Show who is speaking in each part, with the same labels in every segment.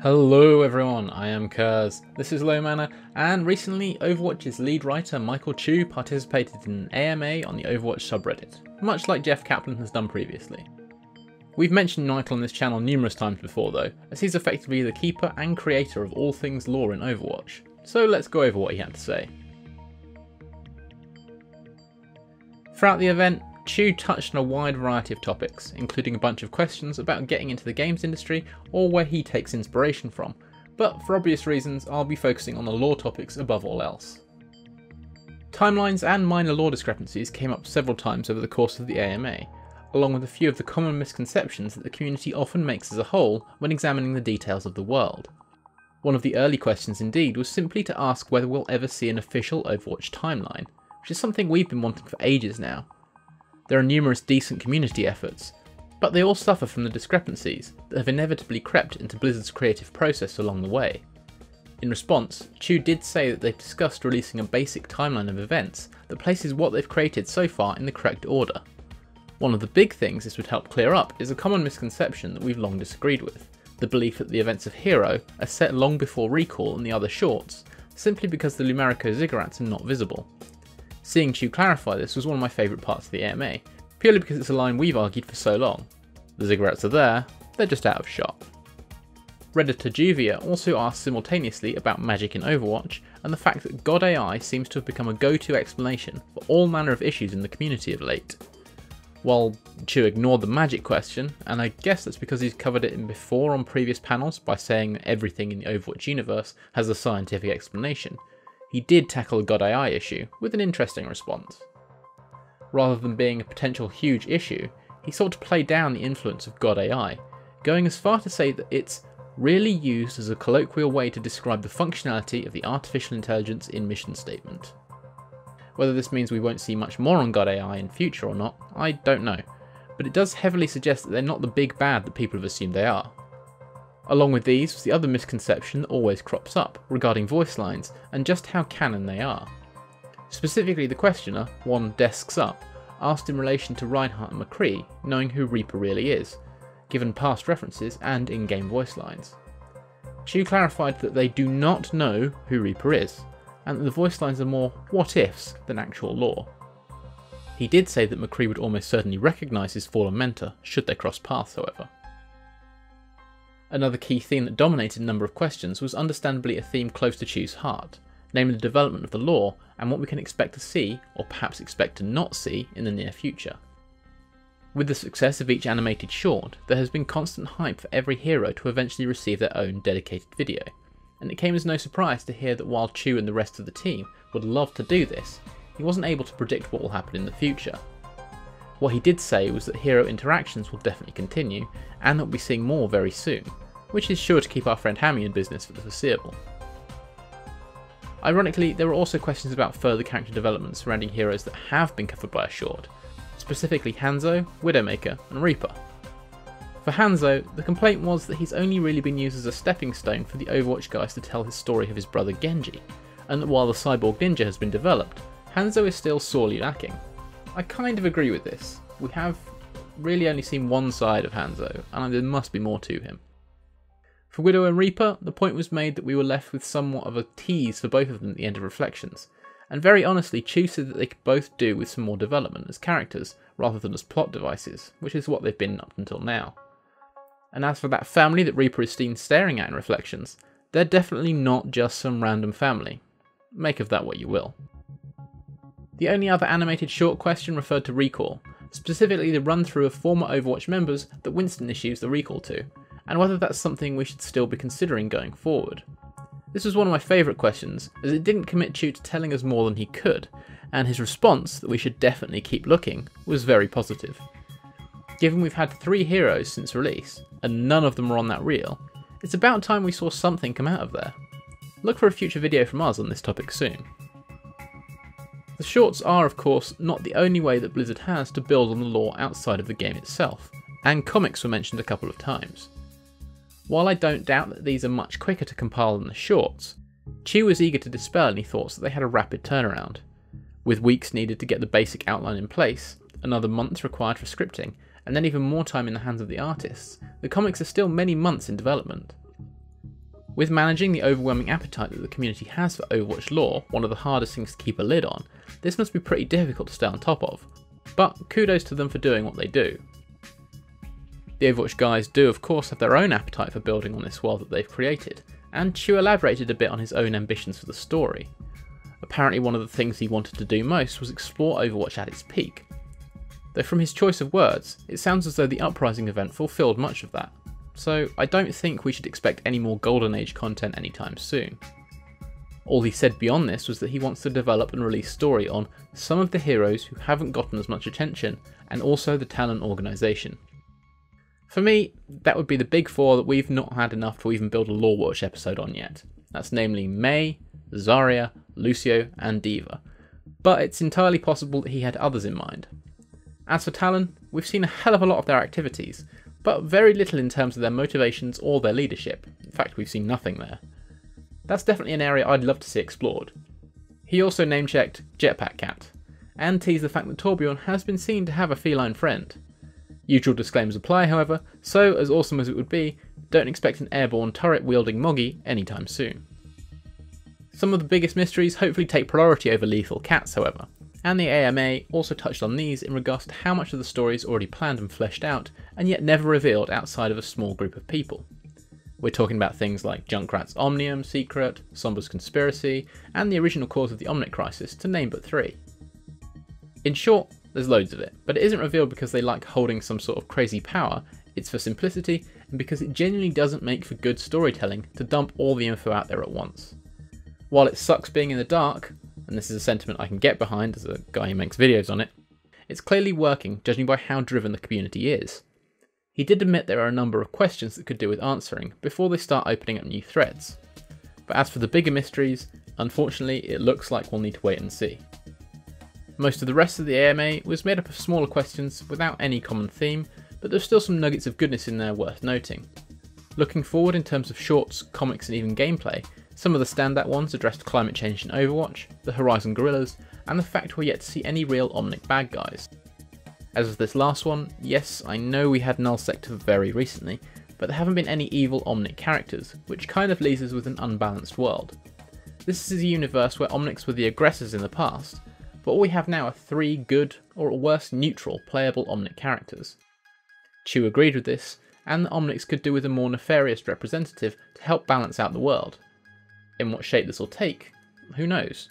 Speaker 1: Hello everyone, I am Kurs, this is Low Mana, and recently Overwatch's lead writer Michael Chu participated in an A.M.A. on the Overwatch subreddit, much like Jeff Kaplan has done previously. We've mentioned Michael on this channel numerous times before though, as he's effectively the keeper and creator of all things lore in Overwatch, so let's go over what he had to say. Throughout the event, Chu touched on a wide variety of topics, including a bunch of questions about getting into the games industry or where he takes inspiration from, but for obvious reasons I'll be focusing on the lore topics above all else. Timelines and minor lore discrepancies came up several times over the course of the A.M.A., along with a few of the common misconceptions that the community often makes as a whole when examining the details of the world. One of the early questions indeed was simply to ask whether we'll ever see an official Overwatch timeline, which is something we've been wanting for ages now. There are numerous decent community efforts, but they all suffer from the discrepancies that have inevitably crept into Blizzard's creative process along the way. In response, Chu did say that they've discussed releasing a basic timeline of events that places what they've created so far in the correct order. One of the big things this would help clear up is a common misconception that we've long disagreed with, the belief that the events of Hero are set long before Recall and the other shorts, simply because the Lumerico ziggurats are not visible. Seeing Chu clarify this was one of my favourite parts of the A.M.A., purely because it's a line we've argued for so long. The ziggurats are there, they're just out of shot. Redditor Juvia also asked simultaneously about magic in Overwatch and the fact that God AI seems to have become a go-to explanation for all manner of issues in the community of late. While Chu ignored the magic question, and I guess that's because he's covered it in before on previous panels by saying that everything in the Overwatch universe has a scientific explanation, he did tackle the God AI issue with an interesting response. Rather than being a potential huge issue, he sought to play down the influence of God AI, going as far to say that it's really used as a colloquial way to describe the functionality of the artificial intelligence in mission statement. Whether this means we won't see much more on God AI in future or not, I don't know, but it does heavily suggest that they're not the big bad that people have assumed they are. Along with these was the other misconception that always crops up regarding voice lines and just how canon they are. Specifically, the questioner, one Desks Up, asked in relation to Reinhardt and McCree knowing who Reaper really is, given past references and in-game voice lines. Chu clarified that they do not know who Reaper is, and that the voice lines are more what-ifs than actual lore. He did say that McCree would almost certainly recognise his fallen mentor should they cross paths, however. Another key theme that dominated a number of questions was understandably a theme close to Chu's heart, namely the development of the lore and what we can expect to see, or perhaps expect to not see, in the near future. With the success of each animated short, there has been constant hype for every hero to eventually receive their own dedicated video, and it came as no surprise to hear that while Chu and the rest of the team would love to do this, he wasn't able to predict what will happen in the future. What he did say was that hero interactions will definitely continue, and that we'll be seeing more very soon, which is sure to keep our friend Hammy in business for the foreseeable. Ironically, there were also questions about further character development surrounding heroes that have been covered by a short, specifically Hanzo, Widowmaker, and Reaper. For Hanzo, the complaint was that he's only really been used as a stepping stone for the Overwatch guys to tell his story of his brother Genji, and that while the cyborg ninja has been developed, Hanzo is still sorely lacking. I kind of agree with this. We have really only seen one side of Hanzo, and there must be more to him. For Widow and Reaper, the point was made that we were left with somewhat of a tease for both of them at the end of Reflections, and very honestly Chu said that they could both do with some more development as characters rather than as plot devices, which is what they've been up until now. And as for that family that Reaper is seen staring at in Reflections, they're definitely not just some random family. Make of that what you will. The only other animated short question referred to Recall, specifically the run-through of former Overwatch members that Winston issues the recall to, and whether that's something we should still be considering going forward. This was one of my favourite questions, as it didn't commit Chu to telling us more than he could, and his response that we should definitely keep looking was very positive. Given we've had 3 heroes since release, and none of them are on that reel, it's about time we saw something come out of there. Look for a future video from us on this topic soon. The shorts are, of course, not the only way that Blizzard has to build on the lore outside of the game itself, and comics were mentioned a couple of times. While I don't doubt that these are much quicker to compile than the shorts, Chu was eager to dispel any thoughts that they had a rapid turnaround. With weeks needed to get the basic outline in place, another month required for scripting, and then even more time in the hands of the artists, the comics are still many months in development. With managing the overwhelming appetite that the community has for Overwatch lore, one of the hardest things to keep a lid on, this must be pretty difficult to stay on top of, but kudos to them for doing what they do. The Overwatch guys do of course have their own appetite for building on this world that they've created, and Chu elaborated a bit on his own ambitions for the story. Apparently one of the things he wanted to do most was explore Overwatch at its peak. Though from his choice of words, it sounds as though the Uprising event fulfilled much of that, so I don't think we should expect any more Golden Age content anytime soon. All he said beyond this was that he wants to develop and release story on some of the heroes who haven't gotten as much attention, and also the Talon organisation. For me, that would be the big four that we've not had enough to even build a Lore Watch episode on yet. That's namely A.M.A, Zarya, Lucio and D.Va, but it's entirely possible that he had others in mind. As for Talon, we've seen a hell of a lot of their activities, but very little in terms of their motivations or their leadership. In fact, we've seen nothing there. That's definitely an area I'd love to see explored. He also name-checked Jetpack Cat, and teased the fact that Torbjorn has been seen to have a feline friend. Usual disclaimers apply, however, so as awesome as it would be, don't expect an airborne turret-wielding Moggy anytime soon. Some of the biggest mysteries hopefully take priority over lethal cats, however, and the A.M.A also touched on these in regards to how much of the story is already planned and fleshed out, and yet never revealed outside of a small group of people. We're talking about things like Junkrat's Omnium secret, Sombra's conspiracy, and the original cause of the Omnic crisis, to name but three. In short, there's loads of it, but it isn't revealed because they like holding some sort of crazy power, it's for simplicity, and because it genuinely doesn't make for good storytelling to dump all the info out there at once. While it sucks being in the dark, and this is a sentiment I can get behind as a guy who makes videos on it, it's clearly working judging by how driven the community is. He did admit there are a number of questions that could do with answering before they start opening up new threads. But as for the bigger mysteries, unfortunately it looks like we'll need to wait and see. Most of the rest of the A.M.A was made up of smaller questions without any common theme, but there's still some nuggets of goodness in there worth noting. Looking forward in terms of shorts, comics and even gameplay, some of the standout ones addressed climate change in Overwatch, the Horizon Gorillas, and the fact we're yet to see any real Omnic bad guys. As of this last one, yes, I know we had Null Sector very recently, but there haven't been any evil Omnic characters, which kind of leaves us with an unbalanced world. This is a universe where Omnics were the aggressors in the past, but all we have now are 3 good, or at worst neutral, playable Omnic characters. Chu agreed with this, and the Omnics could do with a more nefarious representative to help balance out the world. In what shape this will take, who knows?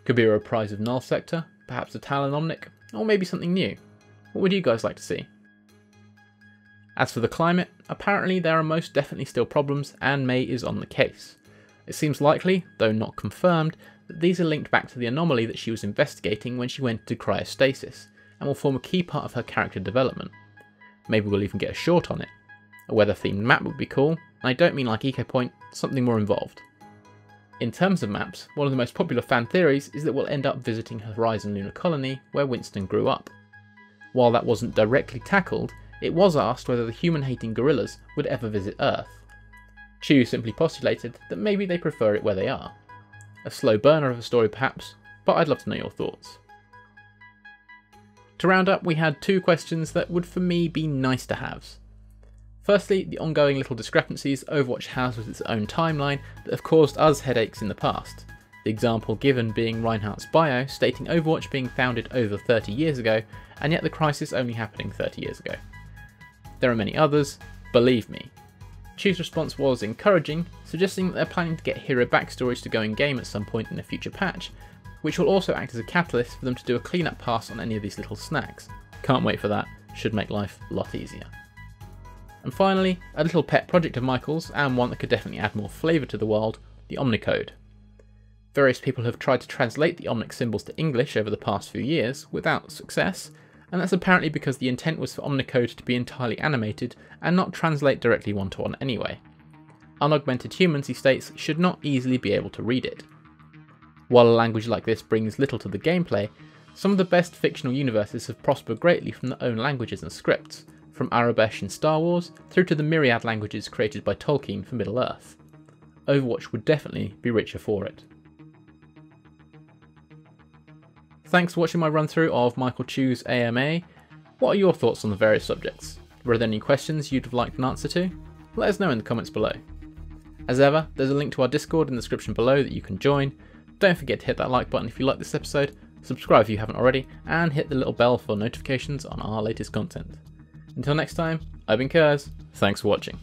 Speaker 1: Could be a reprise of Null Sector, perhaps a Talon Omnic, or maybe something new. What would you guys like to see? As for the climate, apparently there are most definitely still problems and May is on the case. It seems likely, though not confirmed, that these are linked back to the anomaly that she was investigating when she went into cryostasis, and will form a key part of her character development. Maybe we'll even get a short on it. A weather themed map would be cool, and I don't mean like Eco Point, something more involved. In terms of maps, one of the most popular fan theories is that we'll end up visiting Horizon Lunar Colony, where Winston grew up. While that wasn't directly tackled, it was asked whether the human-hating gorillas would ever visit Earth. Chu simply postulated that maybe they prefer it where they are. A slow burner of a story perhaps, but I'd love to know your thoughts. To round up, we had 2 questions that would for me be nice to haves. Firstly, the ongoing little discrepancies Overwatch has with its own timeline that have caused us headaches in the past. The example given being Reinhardt's bio stating Overwatch being founded over 30 years ago, and yet the crisis only happening 30 years ago. There are many others, believe me. Chu's response was encouraging, suggesting that they're planning to get hero backstories to go in game at some point in a future patch, which will also act as a catalyst for them to do a cleanup pass on any of these little snacks. Can't wait for that, should make life a lot easier. And finally, a little pet project of Michael's, and one that could definitely add more flavour to the world, the Omnicode. Various people have tried to translate the Omnic symbols to English over the past few years, without success, and that's apparently because the intent was for Omnicode to be entirely animated and not translate directly one-to-one anyway. Unaugmented humans, he states, should not easily be able to read it. While a language like this brings little to the gameplay, some of the best fictional universes have prospered greatly from their own languages and scripts, from Arabesh in Star Wars through to the myriad languages created by Tolkien for Middle-earth. Overwatch would definitely be richer for it. Thanks for watching my run through of Michael Chu's A.M.A. What are your thoughts on the various subjects? Were there any questions you'd have liked an answer to? Let us know in the comments below. As ever, there's a link to our Discord in the description below that you can join. Don't forget to hit that like button if you like this episode, subscribe if you haven't already, and hit the little bell for notifications on our latest content. Until next time, I've been Kurs, thanks for watching.